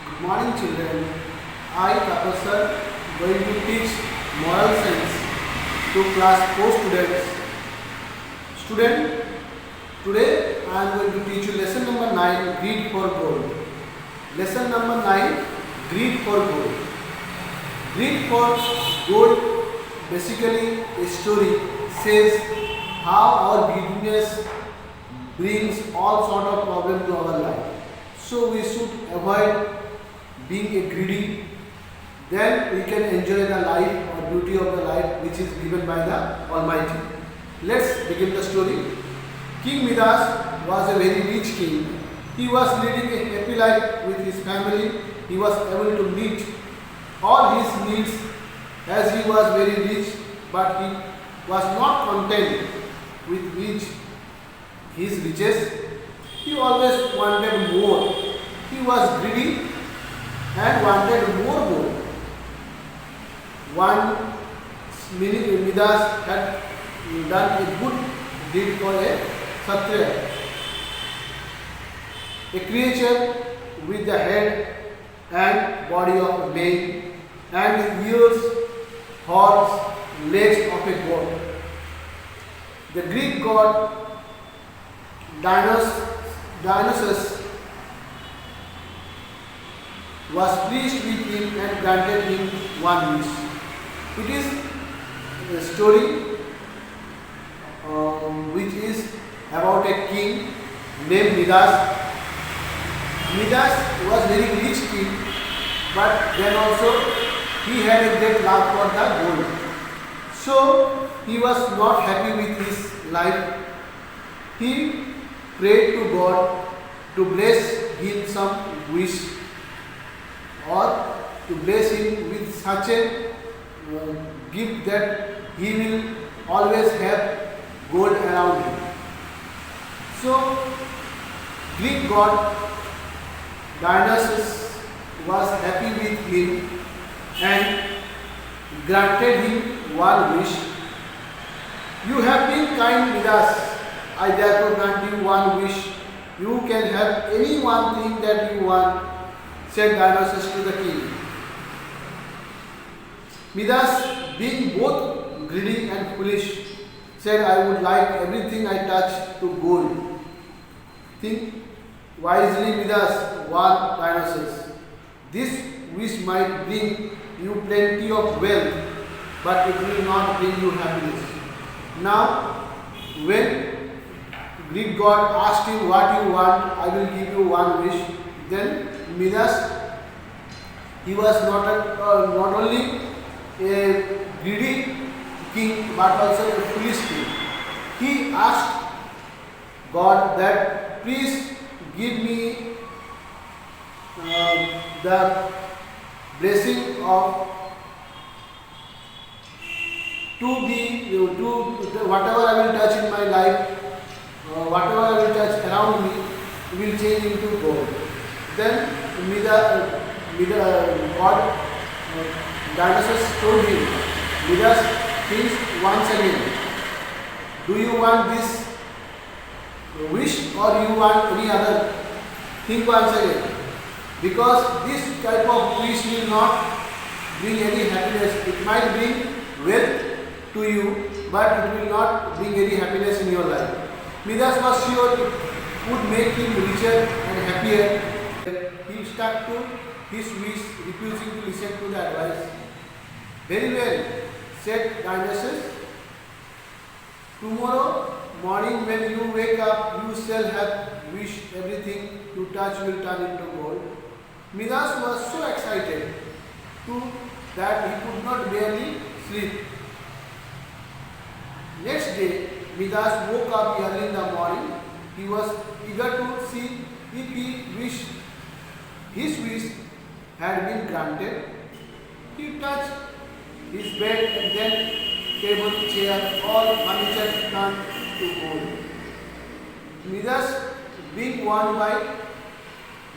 Good morning, children. I, Professor, going to teach moral science to class 4 students. Student, today I am going to teach you lesson number 9, Greed for Gold. Lesson number 9, Greed for Gold. Greed for Gold basically a story says how our greediness brings all sort of problems to our life. So we should avoid being a greedy, then we can enjoy the life or beauty of the life which is given by the Almighty. Let's begin the story. King Midas was a very rich king. He was leading a happy life with his family. He was able to meet all his needs as he was very rich, but he was not content with his riches. He always wanted more. He was greedy and wanted more gold. One Midas had done a good deed for a Kshatriya, a creature with the head and body of a man and ears, horns, legs of a goat. The Greek god Dionysus was pleased with him and granted him one wish. It is a story which is about a king named Midas. Midas was very rich king, but then also he had a great love for the gold. So he was not happy with his life. He prayed to God to bless him some wish or to bless him with such a gift that he will always have gold around him. So Greek god Dionysus was happy with him and granted him one wish. You have been kind, Midas. I therefore grant you one wish. You can have any one thing that you want, said Dionysus to the king. Midas, being both greedy and foolish, said, I would like everything I touch to gold. Think wisely, Midas, warned Dionysus. This wish might bring you plenty of wealth, but it will not bring you happiness. Now, when Greek god asked him what you want, I will give you one wish. Then Midas, he was not only a greedy king but also a foolish king. He asked God that please give me the blessing of whatever I will touch in my life, whatever I will touch around me will change into gold. Then God Dionysus told him, Midas, think once again. Do you want this wish or you want any other? Think once again. Because this type of wish will not bring any happiness. It might bring wealth to you, but it will not bring any happiness in your life. Midas was sure it would make him richer and happier. He stuck to his wish, refusing to listen to the advice. Very well, said Dionysus. Tomorrow morning when you wake up, you shall have wished everything you touch will turn into gold. Midas was so excited that he could not barely sleep. Next day, Midas woke up early in the morning. He was eager to see if his wish had been granted. He touched his bed and then table, chair, all furniture turned to gold. Midas, being warned by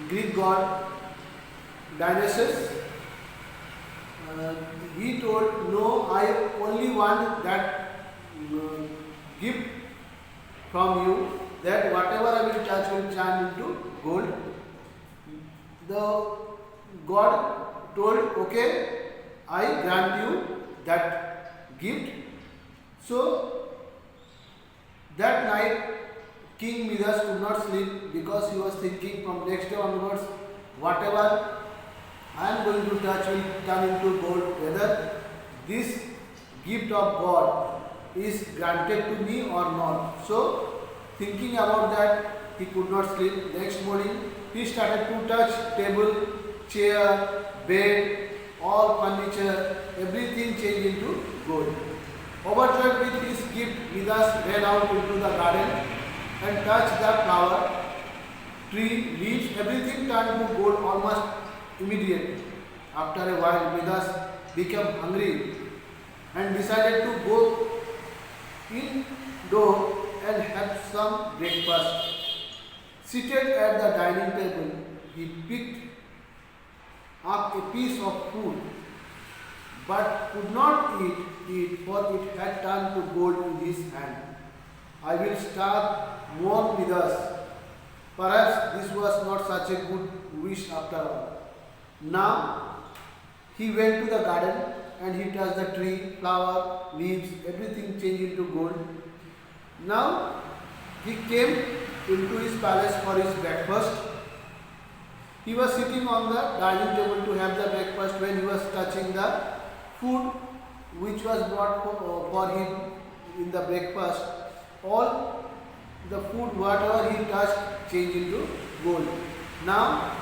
Greek god Dionysus, he told, no, I only want that gift from you, that whatever I will touch will turn into gold. The God told, okay, I grant you that gift. So that night King Midas could not sleep because he was thinking from next day onwards, whatever I am going to touch will turn into gold, whether this gift of God is granted to me or not. So thinking about that, he could not sleep. Next morning, he started to touch table, chair, bed, all furniture, everything changed into gold. Overjoyed with his gift, Midas ran out into the garden and touched the flower, tree, leaves, everything turned to gold almost immediately. After a while, Midas became hungry and decided to go indoor and have some breakfast. Seated at the dining table, he picked up a piece of food but could not eat it, for it had turned to gold in his hand. I will starve more Midas. Perhaps this was not such a good wish after all. Now he went to the garden and he touched the tree, flower, leaves, everything changed into gold. Now he came into his palace for his breakfast. He was sitting on the dining table to have the breakfast when he was touching the food which was brought for him in the breakfast. All the food, whatever he touched, changed into gold. Now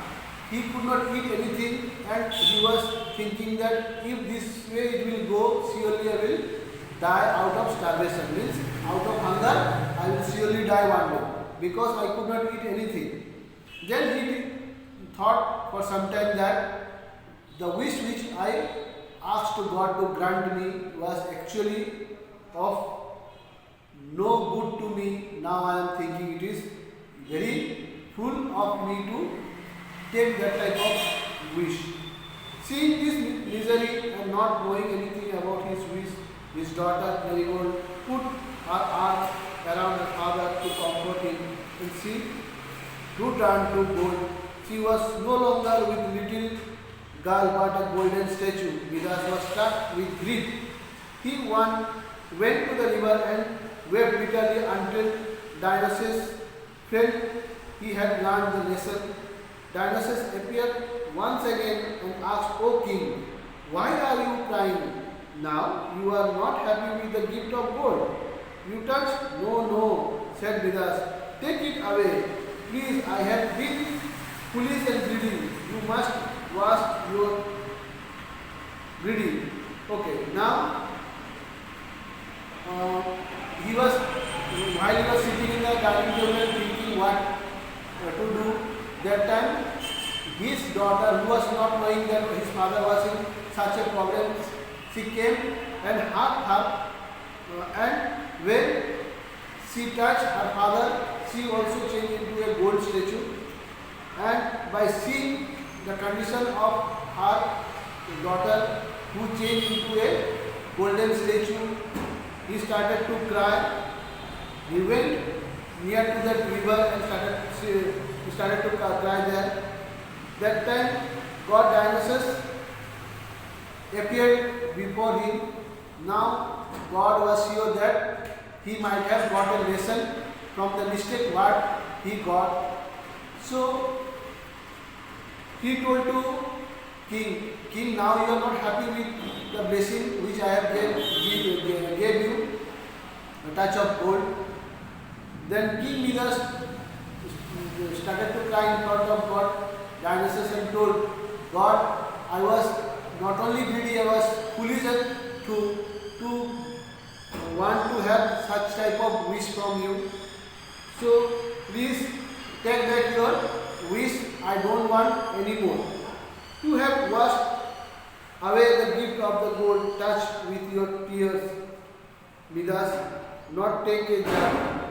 he could not eat anything and he was thinking that if this way it will go, surely I will die out of starvation, means out of hunger I will surely die one day because I could not eat anything. Then he thought for some time that the wish which I asked to God to grant me was actually of no good to me. Now I am thinking it is very full of me to take that type of wish. Seeing this misery and not knowing anything about his wish, his daughter Marigold put her arms around her father to comfort him, and she too turned to gold. She was no longer with little girl but a golden statue. Midas was struck with grief. He went to the river and wept bitterly until Dionysus felt he had learned the lesson. Dionysus appeared once again and asked, O king, why are you crying? Now you are not happy with the gift of gold. You touch? No, no, said Midas. Take it away. Please, I have been foolish and greedy. You must wash your greedy. Okay, now while he was sitting in the dining table thinking what to do, that time his daughter, who was not knowing that his father was in such a problem, she came and hugged her, and when she touched her father, she also changed into a gold statue. And by seeing the condition of her daughter, who changed into a golden statue, he started to cry. He went near to that river and started to cry there. That time, God Dionysus appeared before him. Now, God was sure that he might have got a lesson from the mistake what he got. So, he told to King, now you are not happy with the blessing which I have gave you, a touch of gold. Then King Midas started to cry in front of God Dionysus and told, God, I was not only greedy, I was foolish to want to have such type of wish from you. So please take back your wish, I don't want anymore. You have washed away the gift of the gold touched with your tears. Midas, not take a jug.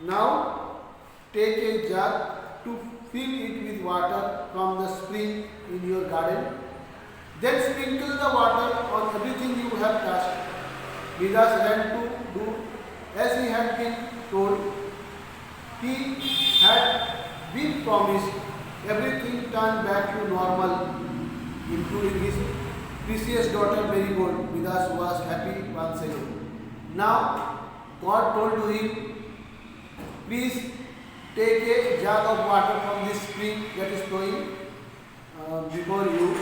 Now take a jug to fill it with water from the spring in your garden. Then sprinkle the water on everything you have touched. Midas ran to do as he had been told. He had been promised everything turned back to normal, including his precious daughter Marigold. Midas was happy once again. Now, God told to him, please take a jug of water from this spring that is flowing before you.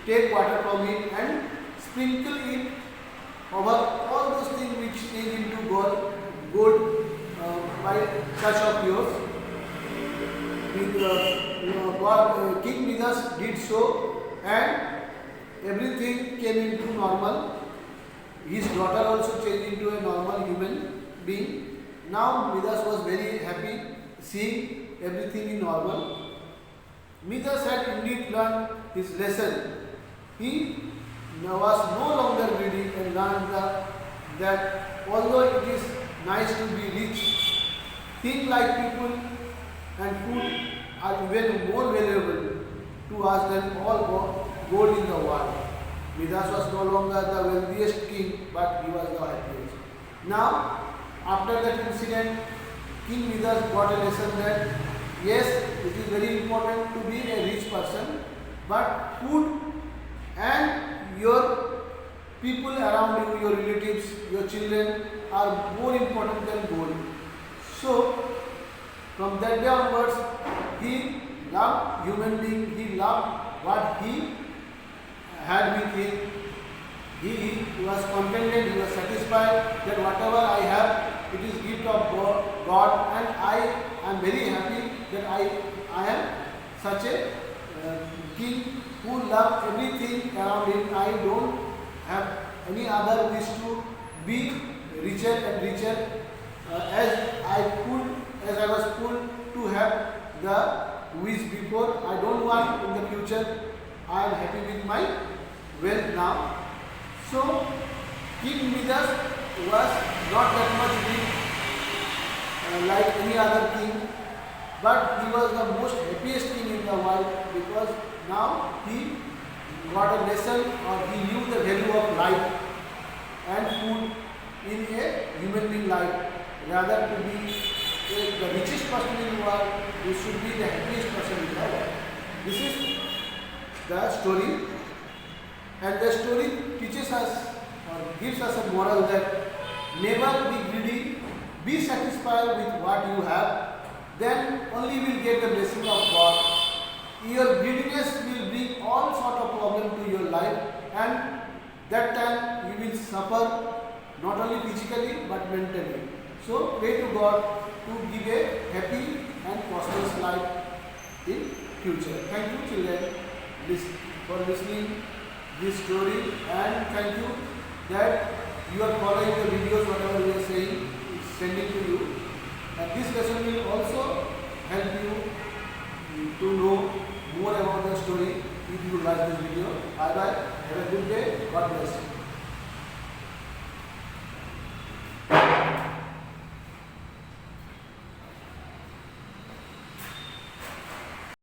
Take water from it and sprinkle it over all those things which change into gold by touch of yours. King Midas did so, and everything came into normal. His daughter also changed into a normal human being. Now Midas was very happy seeing everything in normal. Midas had indeed learned his lesson. He was no longer greedy and learned that although it is nice to be rich, things like people and food are even more valuable to us than all gold in the world. Midas was no longer the wealthiest king, but he was the happiest. Now, after that incident, King Midas got a lesson that yes, it is very important to be a rich person, but food and your people around you, your relatives, your children are more important than gold. So, from that day onwards, he loved human being, he loved what he had with him. He was contented, he was satisfied that whatever I have, it is gift of God, and I am very happy that I am such a king who loves everything around him. I don't have any other wish to be richer and richer as I was full to have the wish before. I don't want in the future. I am happy with my wealth now. So King Midas was not that much big like any other king, but he was the most happiest king in the world because now he got a lesson, or he knew the value of life and food in a human being life. Rather to be the richest person in the world, you should be the happiest person in the world. This is the story, and the story teaches us or gives us a moral that never be greedy, be satisfied with what you have, then only you will get the blessing of God. Your greediness will bring all sort of problem to your life, and that time you will suffer not only physically but mentally. So pray to God to give a happy and prosperous life in future. Thank you children for listening this story, and thank you that you are following the videos whatever we are saying is sending to you, and this lesson will also help you to know more about the story if you like this video. Bye bye. Have a good day. God bless you.